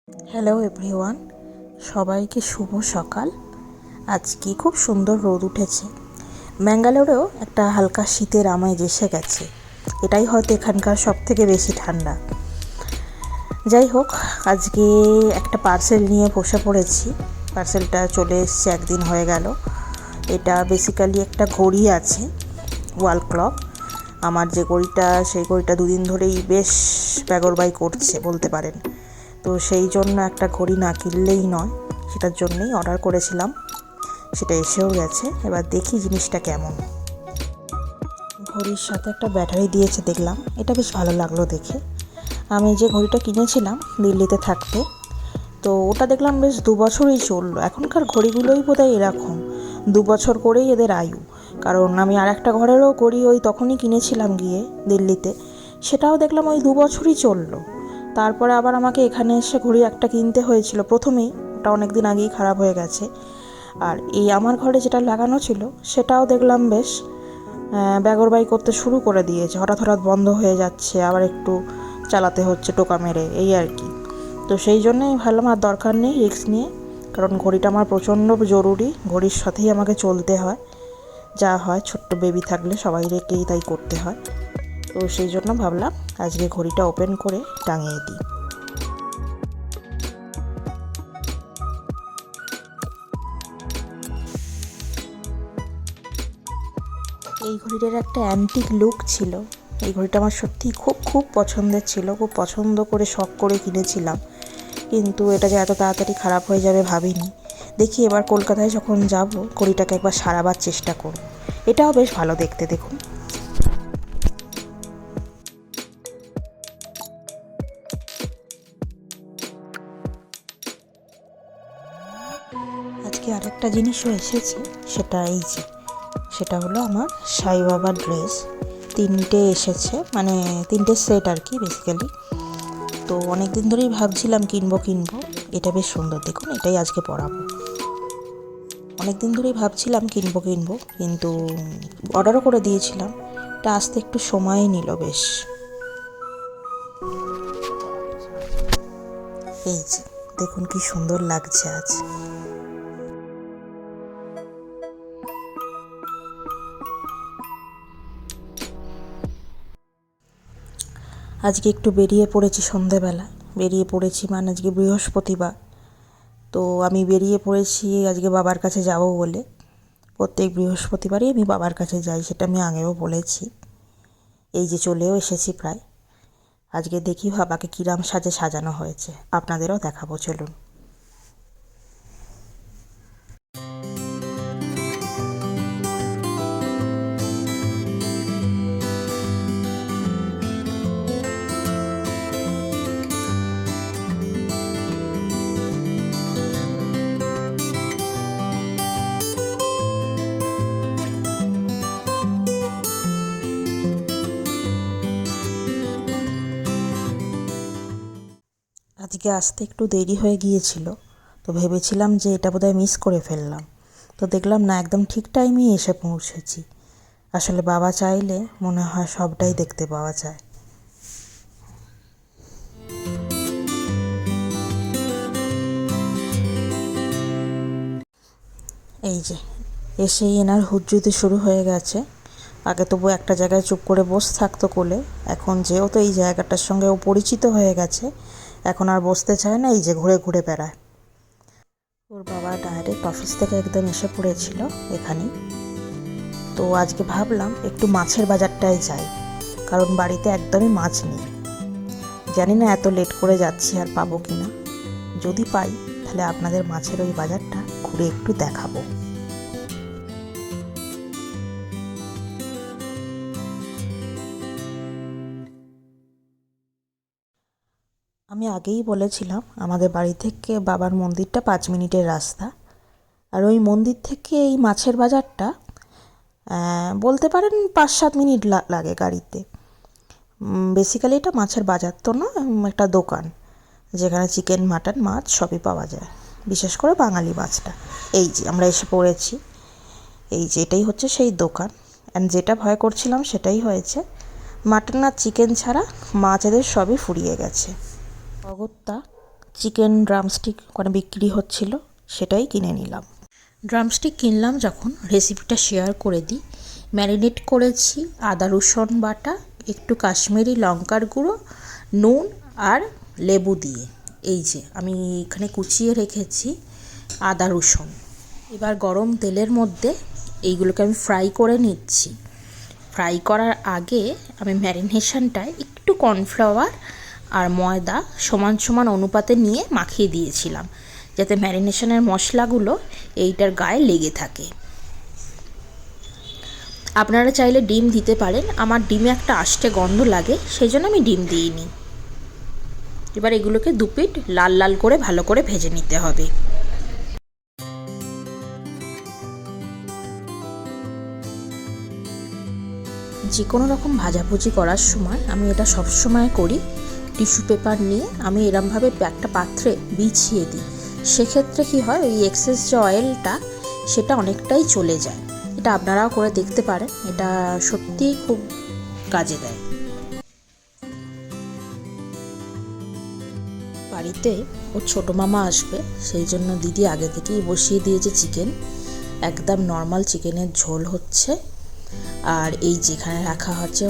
Hello everyone, সবাইকে শুভ সকাল। আজকে খুব সুন্দর রোদ উঠেছে। ব্যাঙ্গালোরেও একটা হালকা শীতের আমেজ এসে গেছে। এটাই হয়তো এখানকার সবথেকে বেশি ঠান্ডা। যাই হোক, আজকে একটা পার্সেল নিয়ে বসে পড়েছি। পার্সেলটা চলে এসছে, একদিন হয়ে গেল। এটা বেসিক্যালি একটা ঘড়ি আছে, ওয়াল ক্লক। আমার যে ঘড়িটা, সেই ঘড়িটা দুদিন ধরেই বেশ ব্যাগরবাই করছে বলতে পারেন। তো সেই জন্য একটা ঘড়ি না কিনলেই নয়, সেটার জন্যই অর্ডার করেছিলাম। সেটা এসেও গেছে। এবার দেখি জিনিসটা কেমন। ঘড়ির সাথে একটা ব্যাটারি দিয়েছে দেখলাম, এটা বেশ ভালো লাগলো দেখে। আমি যে ঘড়িটা কিনেছিলাম দিল্লিতে থাকতে, তো ওটা দেখলাম বেশ 2 বছরই চললো। এখনকার ঘড়িগুলোই বোধহয় এরকম, 2 বছর করেই এদের আয়ু। কারণ আমি আর একটা ঘরেরও ঘড়ি ওই তখনই কিনেছিলাম গিয়ে দিল্লিতে, সেটাও দেখলাম ওই 2 বছরই চললো। তারপরে আবার আমাকে এখানে এসে ঘড়ি একটা কিনতে হয়েছিল প্রথমেই, ওটা অনেক দিন আগেই খারাপ হয়ে গেছে। আর এই আমার ঘরে যেটা লাগানো ছিল সেটাও দেখলাম বেশ ব্যাগরবাই করতে শুরু করে দিয়েছে। হঠাৎ হঠাৎ বন্ধ হয়ে যাচ্ছে, আবার একটু চালাতে হচ্ছে টোকা মেরে, এই আর কি। তো সেই জন্যই ভাবলাম আর দরকার নেই রিস্ক নিয়ে, কারণ ঘড়িটা আমার প্রচণ্ড জরুরি। ঘড়ির সাথেই আমাকে চলতে হয়, যা হয় ছোট্ট বেবি থাকলে সবাই রেখেই তাই করতে হয়। তো সেই জন্য ভাবলাম আজকে ঘড়িটা ওপেন করে টাঙিয়ে দিই। এই ঘড়িটার একটা অ্যান্টিক লুক ছিল। এই ঘড়িটা আমার সত্যিই খুব খুব পছন্দের ছিল, খুব পছন্দ করে শখ করে কিনেছিলাম। কিন্তু এটা যে এত তাড়াতাড়ি খারাপ হয়ে যাবে ভাবিনি। দেখি এবার কলকাতায় যখন যাব ঘড়িটাকে একবার সারাবার চেষ্টা করব। এটাও বেশ ভালো দেখতে, দেখুন। আজকে আরেকটা জিনিসও এসেছে, সেটা এই যে, সেটা হলো আমার সাই বাবার ড্রেস। 3টে এসেছে, মানে 3টে সেট আর কি বেসিক্যালি। তো অনেক দিন ধরেই ভাবছিলাম কিনবো। এটা বেশ সুন্দর, দেখুন, এটাই আজকে পরাবো। অনেক দিন ধরেই ভাবছিলাম কিনবো, কিন্তু অর্ডারও করে দিয়েছিলাম। এটা আসতে একটু সময় নিল বেশ। এই যে দেখুন কি সুন্দর লাগছে আজ। আজকে একটু বেরিয়ে পড়েছি সন্ধেবেলা। বেরিয়ে পড়েছি মানে আজকে বৃহস্পতিবার। তো আমি বেরিয়ে পড়েছি আজকে বাবার কাছে যাব বলে। প্রত্যেক বৃহস্পতিবারই আমি বাবার কাছে যাই, সেটা আমি আগেও বলেছি। এই যে চলেও এসেছি প্রায়। আজকে দেখি বাবাকে কিরাম সাজে সাজানো হয়েছে, আপনাদেরও দেখাবো, চলুন। আজকে আসতে একটু দেরি হয়ে গিয়েছিল, তো ভেবেছিলাম যে এটা বোধহয় মিস করে ফেললাম। তো দেখলাম না, একদম ঠিক টাইমেই এসে পৌঁছেছি। আসলে বাবা চাইলে মনে হয় সবটাই দেখতে পাওয়া যায়। এই যে এসেই এনার হুজ্জুতি শুরু হয়ে গেছে। আগে তবু একটা জায়গায় চুপ করে বসে থাকতো কোলে, এখন যেহেতু এই জায়গাটার সঙ্গে ও পরিচিত হয়ে গেছে, এখন আর বসতে চায় না, এই যে ঘুরে ঘুরে বেড়ায়। ওর বাবা ডাইরেক্ট অফিস থেকে একদম এসে পড়েছিল এখানেই। তো আজকে ভাবলাম একটু মাছের বাজারটায় যাই, কারণ বাড়িতে একদমই মাছ নেই। জানি না এত লেট করে যাচ্ছি আর পাবো কি না। যদি পাই তাহলে আপনাদের মাছের ওই বাজারটা ঘুরে একটু দেখাবো। আমি আগেই বলেছিলাম আমাদের বাড়ি থেকে বাবার মন্দিরটা 5 মিনিটের রাস্তা। আর ওই মন্দির থেকে এই মাছের বাজারটা বলতে পারেন 5-7 মিনিট লাগে গাড়িতে। বেসিক্যালি এটা মাছের বাজার তো না, একটা দোকান যেখানে চিকেন, মাটন, মাছ সবই পাওয়া যায়, বিশেষ করে বাঙালি মাছটা। এই যে আমরা এসে পড়েছি, এই যে এটাই হচ্ছে সেই দোকান। অ্যান্ড যেটা ভয় করছিলাম সেটাই হয়েছে, মাটন আর চিকেন ছাড়া মাছ এদের সবই ফুরিয়ে গেছে। অগত্যা চিকেন ড্রামস্টিক ওখানে বিক্রি হচ্ছিল, সেটাই কিনে নিলাম। ড্রামস্টিক কিনলাম যখন, রেসিপিটা শেয়ার করে দিই। ম্যারিনেট করেছি আদা রসুন বাটা, একটু কাশ্মীরি লঙ্কার গুঁড়ো, নুন আর লেবু দিয়ে। এই যে আমি এখানে কুচিয়ে রেখেছি আদা রসুন। এবার গরম তেলের মধ্যে এইগুলোকে আমি ফ্রাই করে নিচ্ছি। ফ্রাই করার আগে আমি ম্যারিনেশনটায় একটু কর্নফ্লাওয়ার আর ময়দা সমান সমান অনুপাতে নিয়ে মাখিয়ে দিয়েছিলাম, যাতে ম্যারিনেশনের মশলাগুলো এইটার গায়ে লেগে থাকে। আপনারা চাইলে ডিম দিতে পারেন, আমার ডিমে একটা আষ্টে গন্ধ লাগে, সেই জন্য আমি ডিম দিইনি। এবার এগুলোকে দু পিঠ লাল লাল করে ভালো করে ভেজে নিতে হবে। যে কোনো রকম ভাজাভুজি করার সময় আমি এটা সবসময় করি, টিস্যু পেপার নিয়ে আমি এরমভাবে একটা পাত্রে বিছিয়ে দিই। সেক্ষেত্রে কি হয়, ওই এক্সেস যে অয়েলটা সেটা অনেকটাই চলে যায়। এটা আপনারাও করে দেখতে পারেন, এটা সত্যিই খুব কাজে দেয়। বাড়িতে ওর ছোটো মামা আসবে, সেই জন্য দিদি আগে থেকেই বসিয়ে দিয়েছে চিকেন। একদম নর্মাল চিকেনের ঝোল হচ্ছে, আর এই যেখানে রাখা হচ্ছে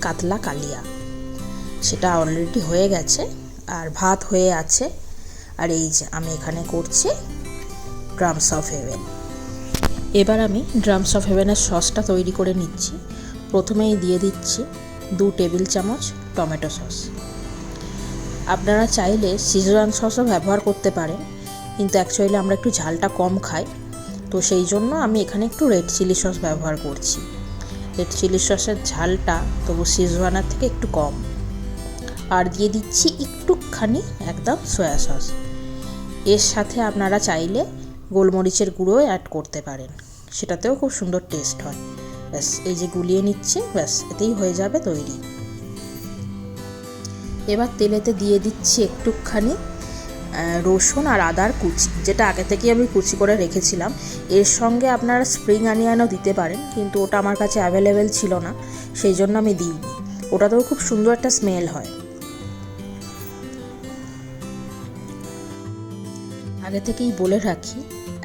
কাতলা কালিয়া, সেটা অলরেডি হয়ে গেছে, আর ভাত হয়ে আছে। আর এই যে আমি এখানে করছি ড্রামস অফ হেভেন। এবার আমি ড্রামস অফ হেভেনের সসটা তৈরি করে নিচ্ছি। প্রথমেই দিয়ে দিচ্ছি 2 টেবিল চামচ টমেটো সস। আপনারা চাইলে সিজওয়ান সসও ব্যবহার করতে পারেন, কিন্তু অ্যাকচুয়ালি আমরা একটু ঝালটা কম খাই, তো সেই জন্য আমি এখানে একটু রেড চিলি সস ব্যবহার করছি। রেড চিলি সসের ঝালটা তবু সিজওয়ানের থেকে একটু কম। আর দিয়ে দিচ্ছি একটুখানি একদম সয়া সস। এর সাথে আপনারা চাইলে গোলমরিচের গুঁড়ো অ্যাড করতে পারেন, সেটাতেও খুব সুন্দর টেস্ট হয়। ব্যাস এই যে গুলিয়ে নিচ্ছে, ব্যাস এতেই হয়ে যাবে তৈরি। এবার তেলেতে দিয়ে দিচ্ছি একটুখানি রসুন আর আদার কুচি, যেটা আগে থেকেই আমি কুচি করে রেখেছিলাম। এর সঙ্গে আপনারা স্প্রিং অনিয়নও দিতে পারেন, কিন্তু ওটা আমার কাছে অ্যাভেলেবেল ছিল না, সেই জন্য আমি দিইনি। ওটাতেও খুব সুন্দর একটা স্মেল হয়। আগে থেকেই বলে রাখি,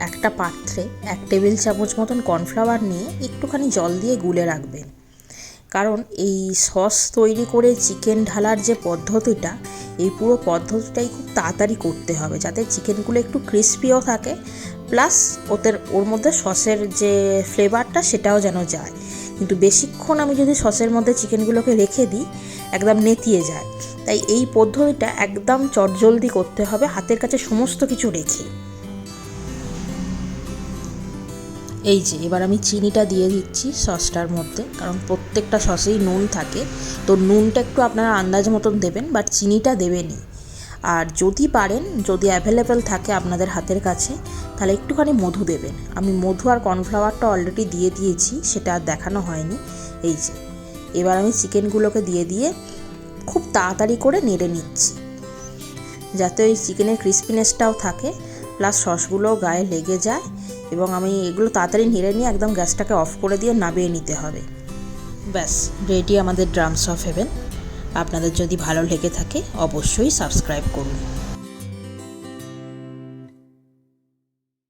একটা পাত্রে 1 টেবিল চামচ মতন কর্নফ্লাওয়ার নিয়ে একটুখানি জল দিয়ে গুলে রাখবেন, কারণ এই সস তৈরি করে চিকেন ঢালার যে পদ্ধতিটা, এই পুরো পদ্ধতিটাই খুব তাড়াতাড়ি করতে হবে, যাতে চিকেনগুলো একটু ক্রিস্পিও থাকে, প্লাস ওর মধ্যে সসের যে ফ্লেভারটা সেটাও যেন যায়। কিন্তু বেশিক্ষণ আমি যদি সসের মধ্যে চিকেনগুলোকে রেখে দিই, একদম নেতিয়ে যায়। তাই এই পদ্ধতিটা একদম চটজলদি করতে হবে, হাতের কাছে সমস্ত কিছু রেখে। এই যে এবার আমি চিনিটা দিয়ে দিচ্ছি সসটার মধ্যে, কারণ প্রত্যেকটা সসেই নুন থাকে, তো নুনটা একটু আপনারা আন্দাজ মতন দেবেন, বাট চিনিটা দেবেনই। আর যদি পারেন, যদি অ্যাভেলেবেল থাকে আপনাদের হাতের কাছে, তাহলে একটুখানি মধু দেবেন। আমি মধু আর কর্নফ্লাওয়ারটা অলরেডি দিয়ে দিয়েছি, সেটা আর দেখানো হয়নি। এই যে এবার আমি চিকেনগুলোকে দিয়ে খুব তাড়াতাড়ি করে নেড়ে নিচ্ছি, যাতে ওই চিকেনের ক্রিস্পিনেসটাও থাকে, প্লাস সসগুলোও গায়ে লেগে যায়। এবং আমি এগুলো তাড়াতাড়ি নেড়ে নিয়ে একদম গ্যাসটাকে অফ করে দিয়ে নামিয়ে নিতে হবে। ব্যাস রেডি আমাদের ড্রামস অফ হেভেন। আপনাদের যদি ভালো লেগে থাকে অবশ্যই সাবস্ক্রাইব করুন।